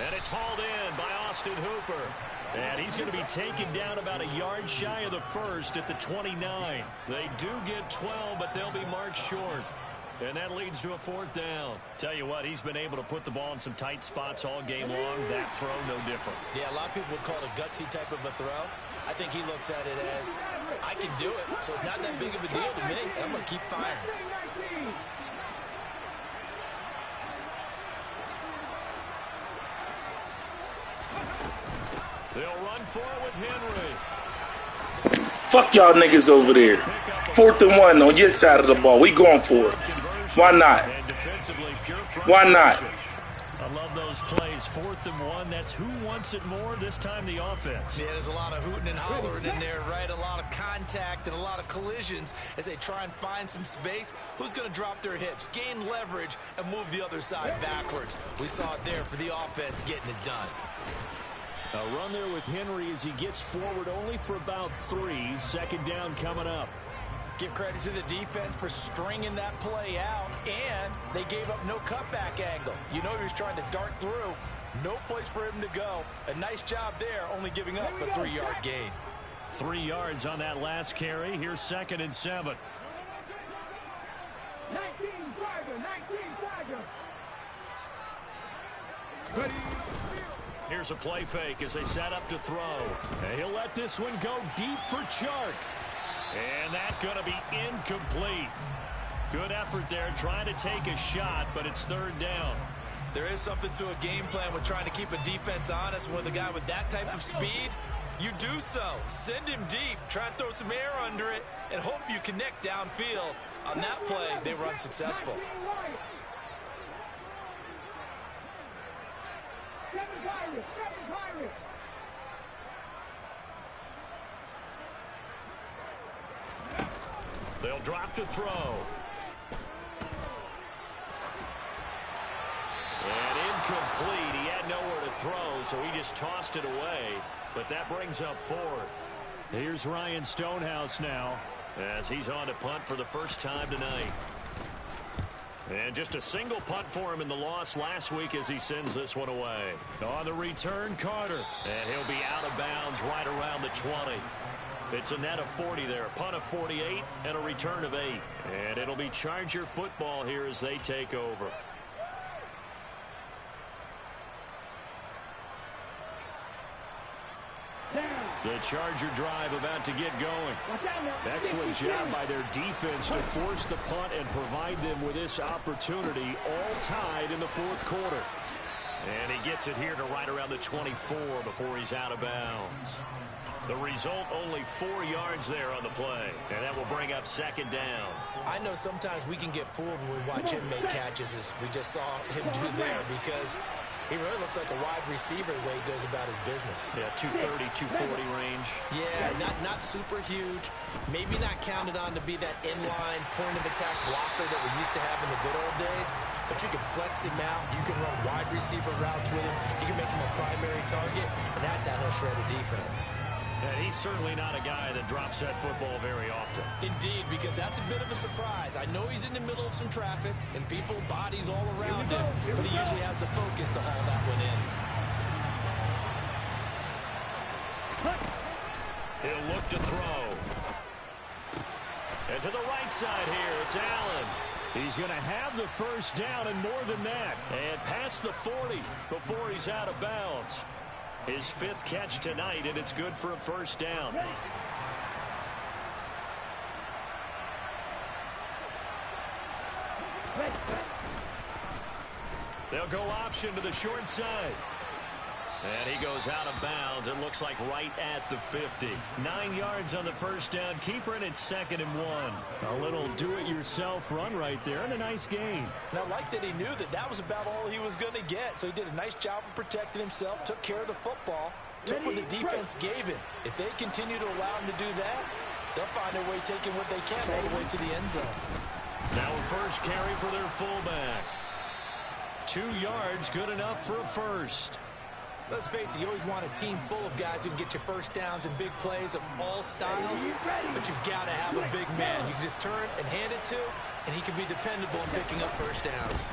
Speaker 2: And it's hauled in by Austin Hooper. And he's going to be taken down about a yard shy of the first at the 29. They do get 12, but they'll be marked short. And that leads to a fourth down. Tell you what, he's been able to put the ball in some tight spots all game long. That throw, no different.
Speaker 3: Yeah, a lot of people would call it a gutsy type of a throw. I think he looks at it as, I can do it, so it's not that big of a deal to me, and I'm going to keep firing.
Speaker 2: They'll run for it with Henry.
Speaker 1: Fuck y'all niggas over there. 4th and 1 on your side of the ball. We going for it. Why not? Why not?
Speaker 2: I love those plays. 4th and 1. That's who wants it more. This time the offense.
Speaker 3: Yeah, there's a lot of hooting and hollering in there, right? A lot of contact and a lot of collisions as they try and find some space. Who's going to drop their hips, gain leverage, and move the other side backwards? We saw it there for the offense getting it done.
Speaker 2: A run there with Henry as he gets forward only for about 3. Second down coming up.
Speaker 3: Give credit to the defense for stringing that play out, and they gave up no cutback angle. You know he was trying to dart through. No place for him to go. A nice job there, only giving up a 3-yard gain.
Speaker 2: 3 yards on that last carry. Here's second and 7.
Speaker 5: 19 Tiger.
Speaker 2: Ready. Here's a play fake as they set up to throw. And he'll let this one go deep for Chark. And that's going to be incomplete. Good effort there trying to take a shot, but it's third down.
Speaker 3: There is something to a game plan with trying to keep a defense honest. With a guy with that type of speed, you do so. Send him deep. Try and throw some air under it and hope you connect downfield. On that play, they were unsuccessful.
Speaker 2: They'll drop to throw. And incomplete. He had nowhere to throw, so he just tossed it away. But that brings up fourth. Here's Ryan Stonehouse now as he's on to punt for the first time tonight. And just a single punt for him in the loss last week as he sends this one away. On the return, Carter. And he'll be out of bounds right around the 20. It's a net of 40 there. A punt of 48 and a return of 8. And it'll be Charger football here as they take over. The Charger drive about to get going. Excellent job by their defense to force the punt and provide them with this opportunity, all tied in the fourth quarter. And he gets it here to right around the 24 before he's out of bounds. The result, only 4 yards there on the play. And that will bring up second down.
Speaker 4: I know sometimes we can get fooled when we watch him make catches, as we just saw him do there, because he really looks like a wide receiver the way he goes about his business.
Speaker 2: Yeah, 230, 240 range.
Speaker 4: Yeah, not super huge. Maybe not counted on to be that inline point-of-attack blocker that we used to have in the good old days. But you can flex him out. You can run wide receiver routes with him. You can make him a primary target, and that's how he'll shred a defense.
Speaker 2: And he's certainly not a guy that drops that football very often.
Speaker 4: Indeed, because that's a bit of a surprise. I know he's in the middle of some traffic and people, bodies all around him, but he usually has the focus to haul that one in.
Speaker 2: He'll look to throw. And to the right side here, it's Allen. He's going to have the first down and more than that. And past the 40 before he's out of bounds. His 5th catch tonight, and it's good for a first down. They'll go option to the short side. And he goes out of bounds. It looks like right at the 50. 9 yards on the first down. Keeper, and it's 2nd and 1. A little do-it-yourself run right there, and a nice gain.
Speaker 3: And I like that he knew that that was about all he was going to get. So he did a nice job of protecting himself, took care of the football, took what the defense gave him. If they continue to allow him to do that, they'll find a way taking what they can all the way to the end zone.
Speaker 2: Now a first carry for their fullback. 2 yards, good enough for a first.
Speaker 4: Let's face it, you always want a team full of guys who can get you first downs and big plays of all styles, but you've got to have a big man. You can just turn and hand it to, and he can be dependable in picking up first downs.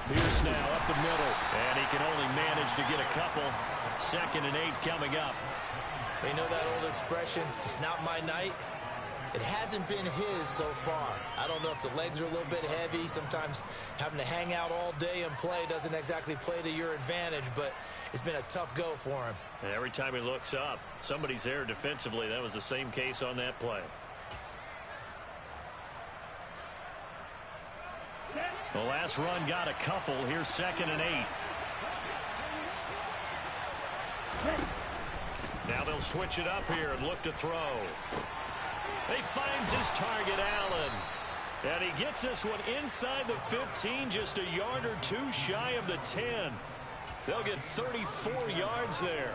Speaker 2: Pierce now up the middle, and he can only manage to get a couple. 2nd and 8 coming up.
Speaker 4: You know that old expression, it's not my night? It hasn't been his so far. I don't know if the legs are a little bit heavy. Sometimes having to hang out all day and play doesn't exactly play to your advantage, but it's been a tough go for him.
Speaker 2: And every time he looks up, somebody's there defensively. That was the same case on that play. The last run got a couple. Here's 2nd and 8. Now they'll switch it up here and look to throw. He finds his target, Allen. And he gets this one inside the 15, just a yard or two shy of the 10. They'll get 34 yards there.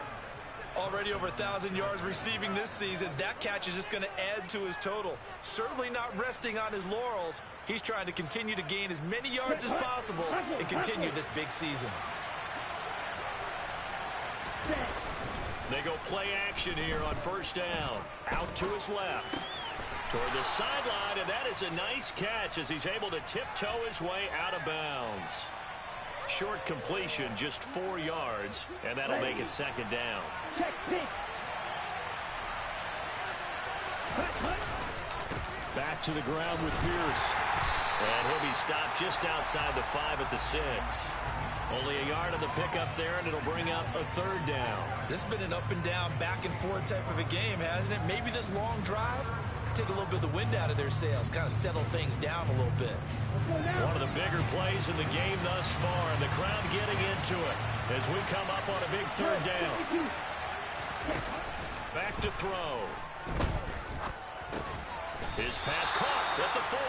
Speaker 3: Already over 1,000 yards receiving this season. That catch is just going to add to his total. Certainly not resting on his laurels. He's trying to continue to gain as many yards as possible and continue this big season.
Speaker 2: They go play action here on first down. Out to his left. Toward the sideline, and that is a nice catch as he's able to tiptoe his way out of bounds. Short completion, just 4 yards, and that'll make it 2nd down. Back to the ground with Pierce. And he'll be stopped just outside the 5 at the 6. Only a yard on the pickup there, and it'll bring up a 3rd down.
Speaker 3: This has been an up and down, back and forth type of a game, hasn't it? Maybe this long drive take a little bit of the wind out of their sails, kind of settle things down a little bit.
Speaker 2: One of the bigger plays in the game thus far, and the crowd getting into it as we come up on a big 3rd down. Back to throw. His pass caught at the 4.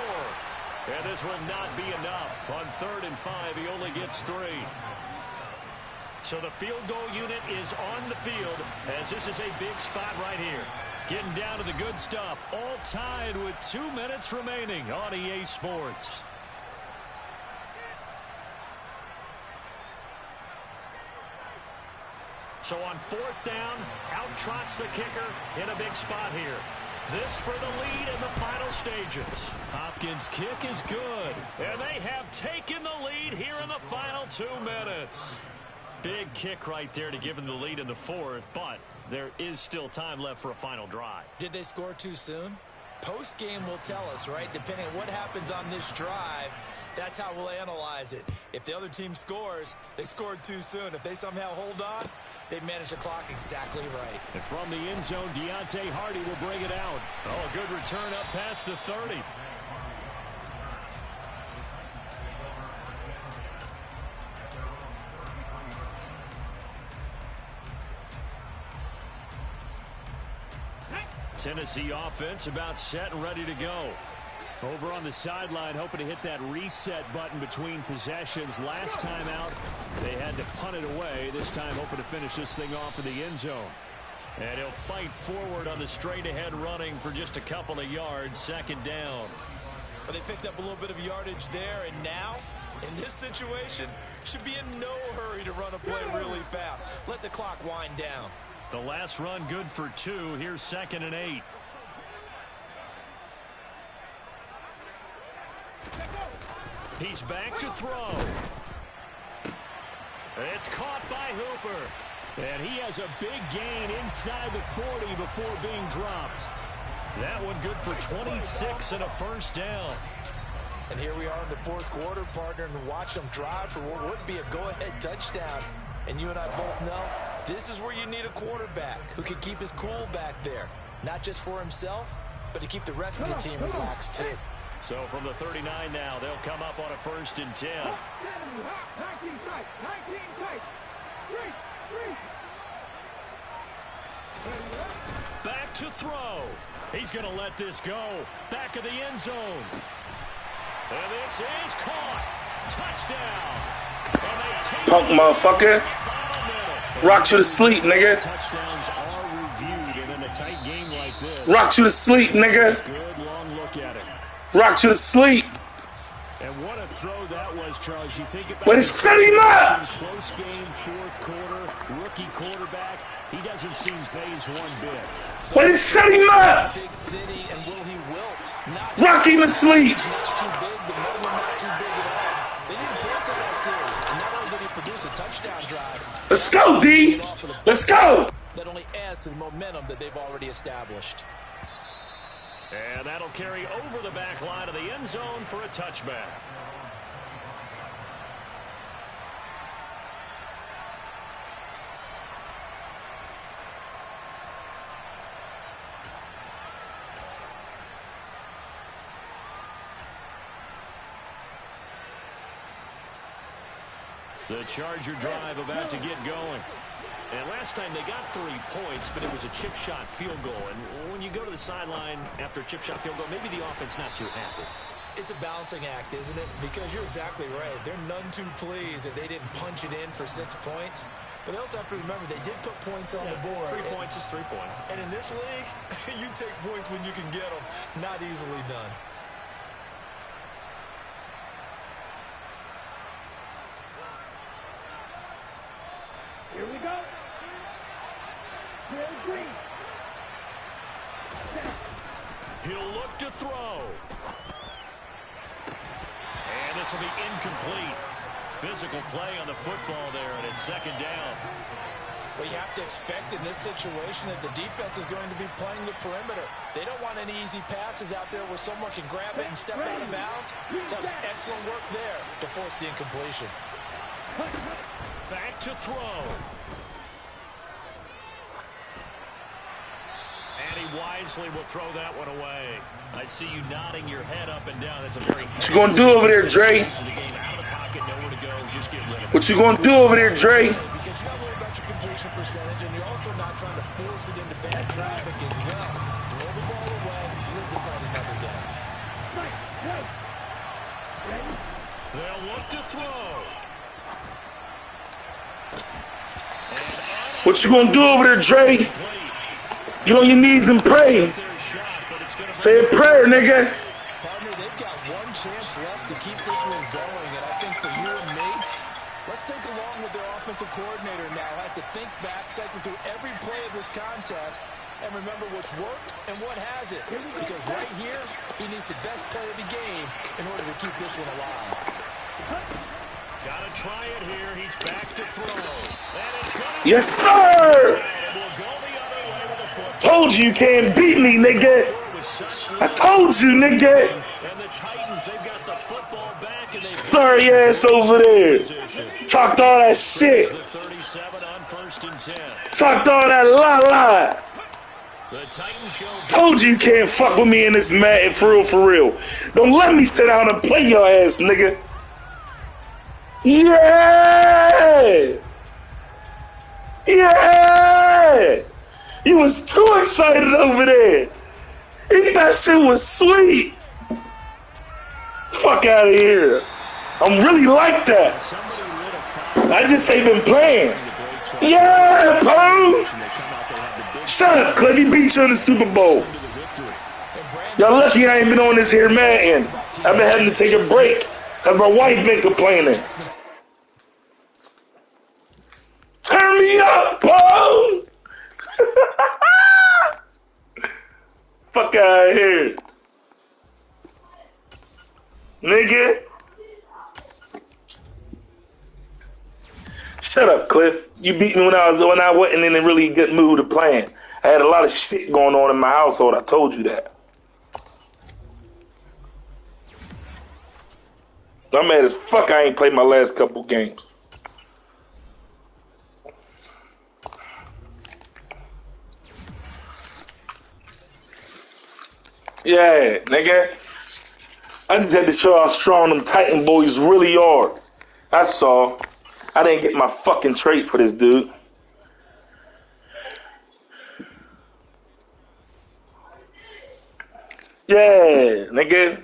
Speaker 2: And this would not be enough. On 3rd and 5, he only gets 3. So the field goal unit is on the field as this is a big spot right here. Getting down to the good stuff. All tied with 2 minutes remaining on EA Sports. So on 4th down, out trots the kicker in a big spot here. This for the lead in the final stages. Hopkins' kick is good. And they have taken the lead here in the final 2 minutes. Big kick right there to give them the lead in the 4th, but there is still time left for a final drive.
Speaker 4: Did they score too soon? Post-game will tell us, right? Depending on what happens on this drive, that's how we'll analyze it. If the other team scores, they scored too soon. If they somehow hold on, they managed the clock exactly right.
Speaker 2: And from the end zone, Deontay Hardy will bring it out. Oh, a good return up past the 30. Tennessee offense about set and ready to go. Over on the sideline, hoping to hit that reset button between possessions. Last time out, they had to punt it away. This time, hoping to finish this thing off in the end zone. And he'll fight forward on the straight-ahead running for just a couple of yards. 2nd down.
Speaker 4: But they picked up a little bit of yardage there, and now, in this situation, should be in no hurry to run a play really fast. Let the clock wind down.
Speaker 2: The last run good for 2. Here's 2nd and 8. He's back to throw. It's caught by Hooper. And he has a big gain inside the 40 before being dropped. That one good for 26 and a 1st down.
Speaker 4: And here we are in the 4th quarter, partner, and watch them drive for what would be a go-ahead touchdown. And you and I both know this is where you need a quarterback who can keep his cool back there. Not just for himself, but to keep the rest of the team relaxed too.
Speaker 2: So from the 39 now, they'll come up on a 1st and 10.
Speaker 5: 19 tight. 19 tight. 3.
Speaker 2: Back to throw. He's going to let this go. Back of the end zone. And this is caught. Touchdown.
Speaker 1: Punk motherfucker. Rock you to sleep, nigga.
Speaker 2: Touchdowns are reviewed, and in a tight game like this,
Speaker 1: Rock you to sleep, nigga.
Speaker 2: good long look at it.
Speaker 1: Rock you to sleep.
Speaker 2: And what a throw that was, Charles. You think about
Speaker 1: But it's setting up.
Speaker 2: Close game, 4th quarter, rookie quarterback. He doesn't seem phased one bit.
Speaker 1: But it's setting up.
Speaker 4: Big city, and will he wilt? Not
Speaker 1: Rock him to sleep.
Speaker 4: not too big, the moment not too big at all. They didn't points on that series, and not only did he produce a touchdown drive,
Speaker 1: Let's go, D. Let's go.
Speaker 4: that only adds to the momentum that they've already established.
Speaker 2: And that'll carry over the back line of the end zone for a touchback. The Charger drive about to get going. And last time they got 3 points, but it was a chip shot field goal. And when you go to the sideline after a chip shot field goal, maybe the offense not too happy.
Speaker 4: It's a balancing act, isn't it? Because you're exactly right. They're none too pleased that they didn't punch it in for 6 points. But they also have to remember they did put points on the board.
Speaker 2: 3 points is 3 points.
Speaker 4: And in this league, you take points when you can get them. Not easily done.
Speaker 5: Here we go. Here's Green.
Speaker 2: He'll look to throw. And this will be incomplete. Physical play on the football there, and it's 2nd down.
Speaker 4: Well, you have to expect in this situation that the defense is going to be playing the perimeter. They don't want any easy passes out there where someone can grab it and step out of bounds. So it's excellent work there to force the incompletion.
Speaker 2: Back to throw. And he wisely will throw that one away. I see you nodding your head up and down. That's a very...
Speaker 1: What you gonna do over there, Dre? What you gonna do over there, Dre?
Speaker 4: Because you're not worried about your completion percentage, and you're also not trying to force it into bad traffic as well. Throw the ball away, live to find another down.
Speaker 2: They'll look to throw.
Speaker 1: What you gonna do over there, Dre? Get on your knees and pray. Say a prayer, nigga.
Speaker 4: Partner, they've got one chance left to keep this one going, and I think for you and me, let's think along with their offensive
Speaker 3: offensive coordinator now has to think back, cycle through every play of this contest, and remember what's worked and what hasn't. Because right here, he needs the best play of the game in order to keep this one alive.
Speaker 2: Gotta try it here. He's back to throw. And it's gonna
Speaker 1: Yes, sir!
Speaker 2: will go the other way with a foot.
Speaker 1: Told you can't beat me, nigga. I told you, nigga.
Speaker 2: And the Titans, they've got the football back, and
Speaker 1: Sorry ass over there. Talked all that shit.
Speaker 2: the 37 on 1st and 10.
Speaker 1: Talked all that la.
Speaker 2: The Titans go.
Speaker 1: Told you can't fuck with me in this Madden for real, for real. Don't let me sit down and play your ass, nigga. Yeah! Yeah! You was too excited over there. That shit was sweet. Fuck out of here. I'm really like that. I just ain't been playing. Yeah, Poe! Shut up, Cliff. He beat you in the Super Bowl. Y'all lucky I ain't been on this here Madden. I've been having to take a break because my wife been complaining. Turn me up, Poe! Fuck out of here. Nigga. Shut up, Cliff. You beat me when I wasn't in a really good mood of playing. I had a lot of shit going on in my household. I told you that. I'm mad as fuck I ain't played my last couple games. Yeah, nigga. I just had to show how strong them Titan boys really are. That's all. I didn't get my fucking trait for this dude. Yeah, nigga.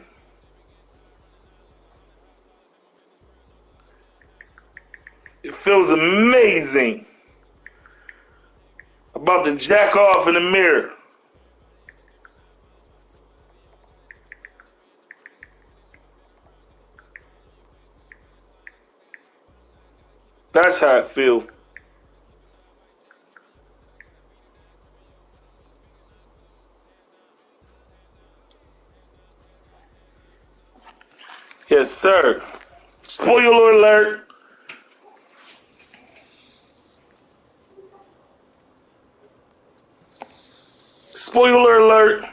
Speaker 1: It feels amazing. About to jack off in the mirror. That's how it feels. Yes, sir. Spoiler alert. Spoiler alert.